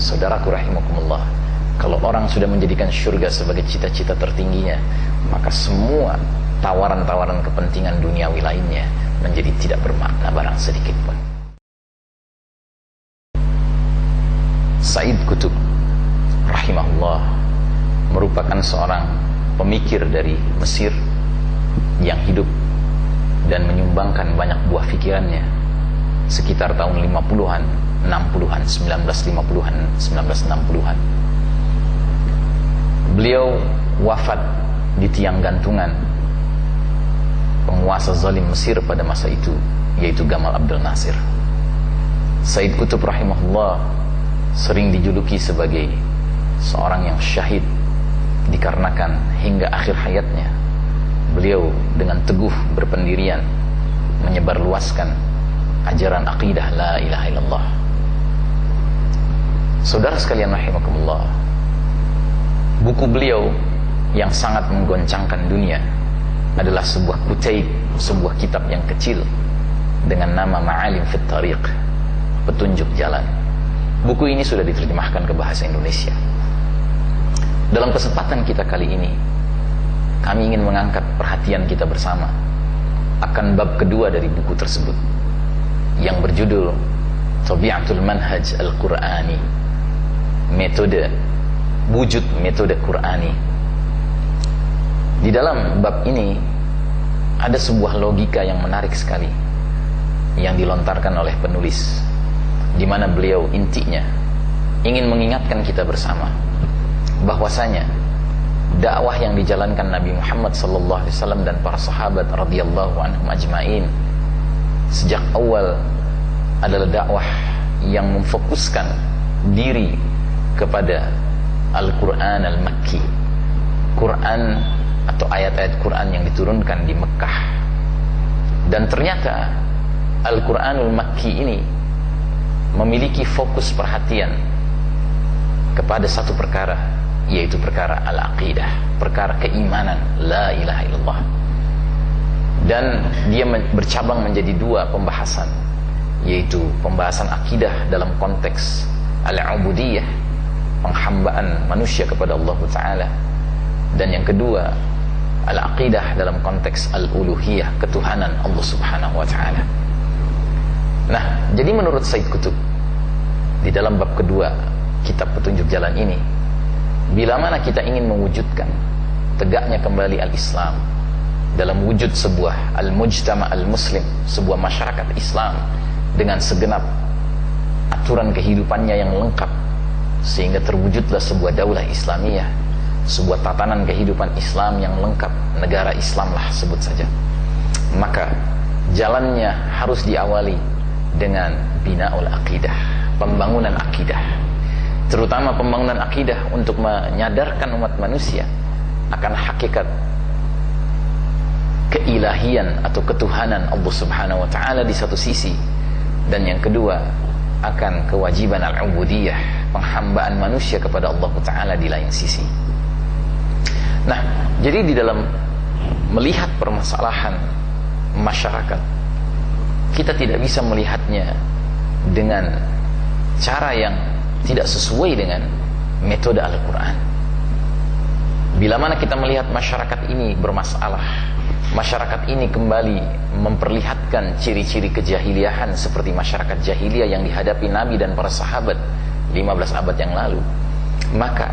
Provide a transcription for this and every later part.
Saudaraku rahimakumullah, kalau orang sudah menjadikan syurga sebagai cita-cita tertingginya, maka semua tawaran-tawaran kepentingan duniawi lainnya menjadi tidak bermakna barang sedikit pun. Said Qutb rahimahullah merupakan seorang pemikir dari Mesir yang hidup dan menyumbangkan banyak buah pikirannya sekitar tahun 50-an, 60-an, 1950-an, 1960-an. Beliau wafat di tiang gantungan penguasa zalim Mesir pada masa itu, yaitu Gamal Abdel Nasir. Said Qutb rahimahullah sering dijuluki sebagai seorang yang syahid dikarenakan hingga akhir hayatnya beliau dengan teguh berpendirian menyebarluaskan ajaran akidah la ilaha illallah. Saudara sekalian rahimakumullah, buku beliau yang sangat menggoncangkan dunia adalah sebuah kutaib, sebuah kitab yang kecil dengan nama Ma'alim fit Tariq, petunjuk jalan. Buku ini sudah diterjemahkan ke bahasa Indonesia. Dalam kesempatan kita kali ini, kami ingin mengangkat perhatian kita bersama akan bab kedua dari buku tersebut yang berjudul Tabi'atul Manhaj Al-Qur'ani, metode, wujud metode Qur'ani. Di dalam bab ini ada sebuah logika yang menarik sekali yang dilontarkan oleh penulis, di mana beliau intinya ingin mengingatkan kita bersama bahwasanya dakwah yang dijalankan Nabi Muhammad SAW dan para sahabat radhiyallahu anhum ajmain sejak awal adalah dakwah yang memfokuskan diri kepada Al-Quran Al-Makki, Quran atau ayat-ayat Quran yang diturunkan di Mekah. Dan ternyata Al-Quranul Makki ini memiliki fokus perhatian kepada satu perkara, yaitu perkara al-aqidah, perkara keimanan la ilaha illallah. Dan dia bercabang menjadi dua pembahasan, yaitu pembahasan akidah dalam konteks al-ubudiyah, penghambaan manusia kepada Allah Ta'ala, dan yang kedua al-aqidah dalam konteks al-uluhiyah, ketuhanan Allah Subhanahu Wa Ta'ala. Nah, jadi menurut Said Qutb di dalam bab kedua kitab petunjuk jalan ini, bila mana kita ingin mewujudkan tegaknya kembali al-Islam dalam wujud sebuah al-mujtama al-muslim, sebuah masyarakat Islam dengan segenap aturan kehidupannya yang lengkap, sehingga terwujudlah sebuah daulah Islamiyah, sebuah tatanan kehidupan Islam yang lengkap, negara Islam lah sebut saja, maka jalannya harus diawali dengan bina'ul aqidah, pembangunan akidah, terutama pembangunan akidah untuk menyadarkan umat manusia akan hakikat keilahian atau ketuhanan Allah Subhanahu Wa Ta'ala di satu sisi, dan yang kedua akan kewajiban al-ubudiyah, penghambaan manusia kepada Allah Ta'ala di lain sisi. Nah, jadi di dalam melihat permasalahan masyarakat, kita tidak bisa melihatnya dengan cara yang tidak sesuai dengan metode Al-Quran. Bila mana kita melihat masyarakat ini bermasalah, masyarakat ini kembali memperlihatkan ciri-ciri kejahiliahan seperti masyarakat jahiliyah yang dihadapi Nabi dan para sahabat 15 abad yang lalu, maka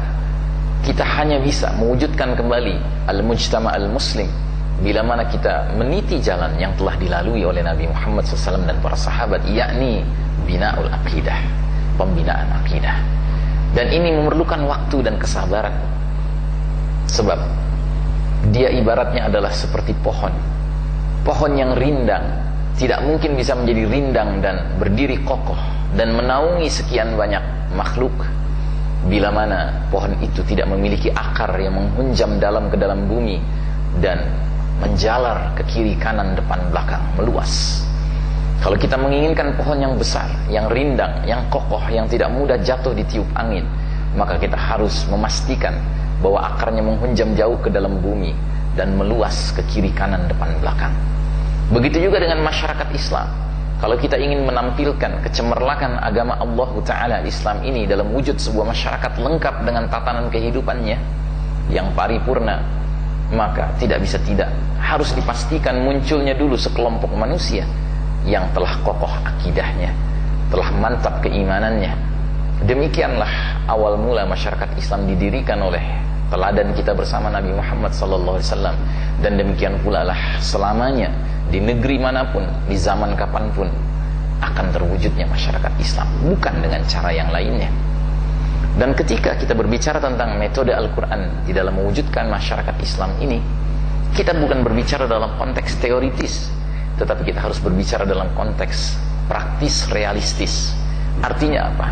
kita hanya bisa mewujudkan kembali al-mujtama al-muslim bila mana kita meniti jalan yang telah dilalui oleh Nabi Muhammad SAW dan para sahabat, yakni bina'ul aqidah, pembinaan akidah. Dan ini memerlukan waktu dan kesabaran, sebab dia ibaratnya adalah seperti pohon yang rindang, tidak mungkin bisa menjadi rindang dan berdiri kokoh dan menaungi sekian banyak makhluk bila mana pohon itu tidak memiliki akar yang menghunjam dalam ke dalam bumi dan menjalar ke kiri kanan depan belakang, meluas. Kalau kita menginginkan pohon yang besar, yang rindang, yang kokoh, yang tidak mudah jatuh ditiup angin, maka kita harus memastikan bahwa akarnya menghunjam jauh ke dalam bumi dan meluas ke kiri kanan depan belakang. Begitu juga dengan masyarakat Islam. Kalau kita ingin menampilkan kecemerlakan agama Allah Ta'ala Islam ini dalam wujud sebuah masyarakat lengkap dengan tatanan kehidupannya yang paripurna, maka tidak bisa tidak harus dipastikan munculnya dulu sekelompok manusia yang telah kokoh akidahnya, telah mantap keimanannya. Demikianlah awal mula masyarakat Islam didirikan oleh teladan kita bersama Nabi Muhammad SAW, dan demikian pula lah selamanya di negeri manapun, di zaman kapanpun akan terwujudnya masyarakat Islam, bukan dengan cara yang lainnya. Dan ketika kita berbicara tentang metode Al-Quran di dalam mewujudkan masyarakat Islam ini, kita bukan berbicara dalam konteks teoritis, tetapi kita harus berbicara dalam konteks praktis, realistis. Artinya apa?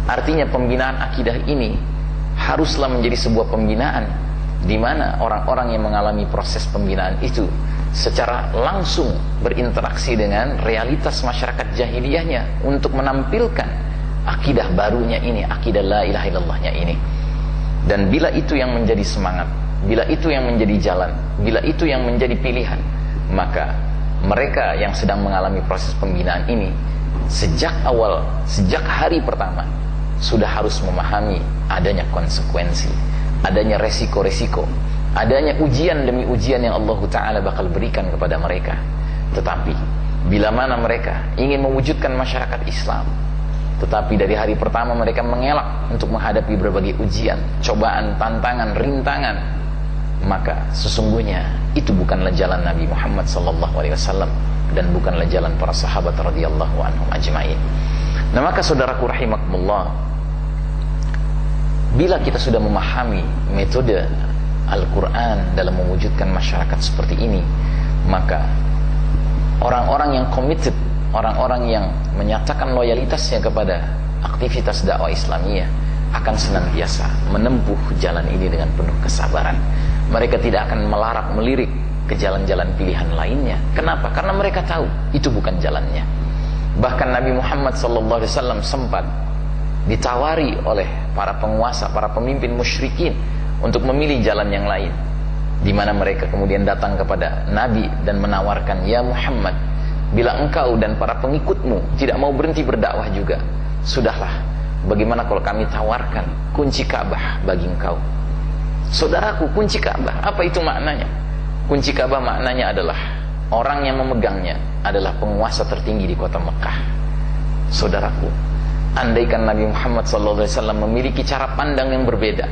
Artinya pembinaan akidah ini haruslah menjadi sebuah pembinaan di mana orang-orang yang mengalami proses pembinaan itu secara langsung berinteraksi dengan realitas masyarakat jahiliyahnya untuk menampilkan akidah barunya ini, akidah la ilaha illallahnya ini. Dan bila itu yang menjadi semangat, bila itu yang menjadi jalan, bila itu yang menjadi pilihan, maka mereka yang sedang mengalami proses pembinaan ini sejak awal, sejak hari pertama sudah harus memahami adanya konsekuensi, adanya resiko-resiko, adanya ujian demi ujian yang Allah Ta'ala bakal berikan kepada mereka. Tetapi bila mana mereka ingin mewujudkan masyarakat Islam, tetapi dari hari pertama mereka mengelak untuk menghadapi berbagai ujian, cobaan, tantangan, rintangan, maka sesungguhnya itu bukanlah jalan Nabi Muhammad SAW dan bukanlah jalan para sahabat radhiyallahu anhum ajma'in. Nah, maka saudaraku rahimakumullah, bila kita sudah memahami metode Al-Quran dalam mewujudkan masyarakat seperti ini, maka orang-orang yang committed, orang-orang yang menyatakan loyalitasnya kepada aktivitas dakwah Islamiyah akan senantiasa menempuh jalan ini dengan penuh kesabaran. Mereka tidak akan melarak melirik ke jalan-jalan pilihan lainnya. Kenapa? Karena mereka tahu itu bukan jalannya. Bahkan Nabi Muhammad SAW sempat ditawari oleh para penguasa, para pemimpin musyrikin untuk memilih jalan yang lain, di mana mereka kemudian datang kepada Nabi dan menawarkan, ya Muhammad, bila engkau dan para pengikutmu tidak mau berhenti berdakwah juga, sudahlah, bagaimana kalau kami tawarkan kunci Ka'bah bagi engkau. Saudaraku, kunci Ka'bah, apa itu maknanya? Kunci Ka'bah maknanya adalah orang yang memegangnya adalah penguasa tertinggi di kota Mekah. Saudaraku, andaikan Nabi Muhammad SAW memiliki cara pandang yang berbeda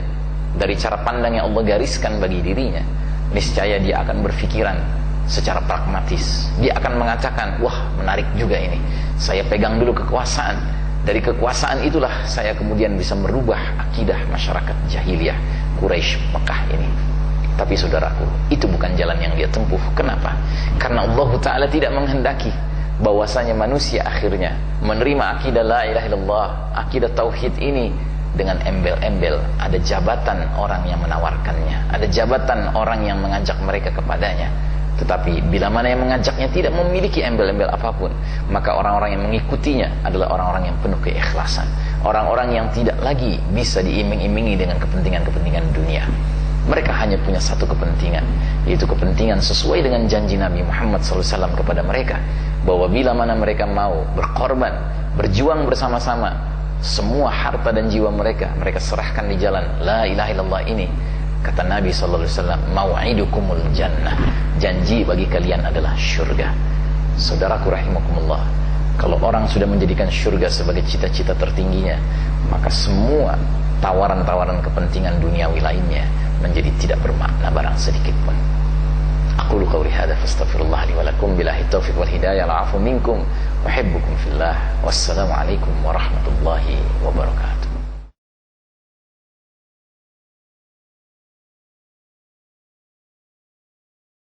dari cara pandang yang Allah gariskan bagi dirinya, niscaya dia akan berpikiran secara pragmatis. Dia akan mengatakan, wah menarik juga ini, saya pegang dulu kekuasaan, dari kekuasaan itulah saya kemudian bisa merubah akidah masyarakat jahiliyah Quraisy Mekah ini. Tapi saudaraku, itu bukan jalan yang dia tempuh. Kenapa? Karena Allah Ta'ala tidak menghendaki bahwasanya manusia akhirnya menerima akidah la ilaha illallah, akidah tauhid ini dengan embel-embel. Ada jabatan orang yang menawarkannya, ada jabatan orang yang mengajak mereka kepadanya. Tetapi bila mana yang mengajaknya tidak memiliki embel-embel apapun, maka orang-orang yang mengikutinya adalah orang-orang yang penuh keikhlasan, orang-orang yang tidak lagi bisa diiming-imingi dengan kepentingan-kepentingan dunia. Mereka hanya punya satu kepentingan, yaitu kepentingan sesuai dengan janji Nabi Muhammad SAW kepada mereka, bahwa bila mana mereka mau berkorban, berjuang bersama-sama, semua harta dan jiwa mereka serahkan di jalan la ilaha illallah ini. Kata Nabi SAW, mau'idukumul jannah, janji bagi kalian adalah syurga. Saudaraku rahimakumullah, kalau orang sudah menjadikan syurga sebagai cita-cita tertingginya, maka semua tawaran-tawaran kepentingan duniawi lainnya menjadi tidak bermakna barang sedikit pun. Aqulu qawli hadza fastaghfirullah li wa lakum, billahi taufiq wal hidayah, al afu minkum, uhibbukum fillah, wassalamu alaikum warahmatullahi wabarakatuh.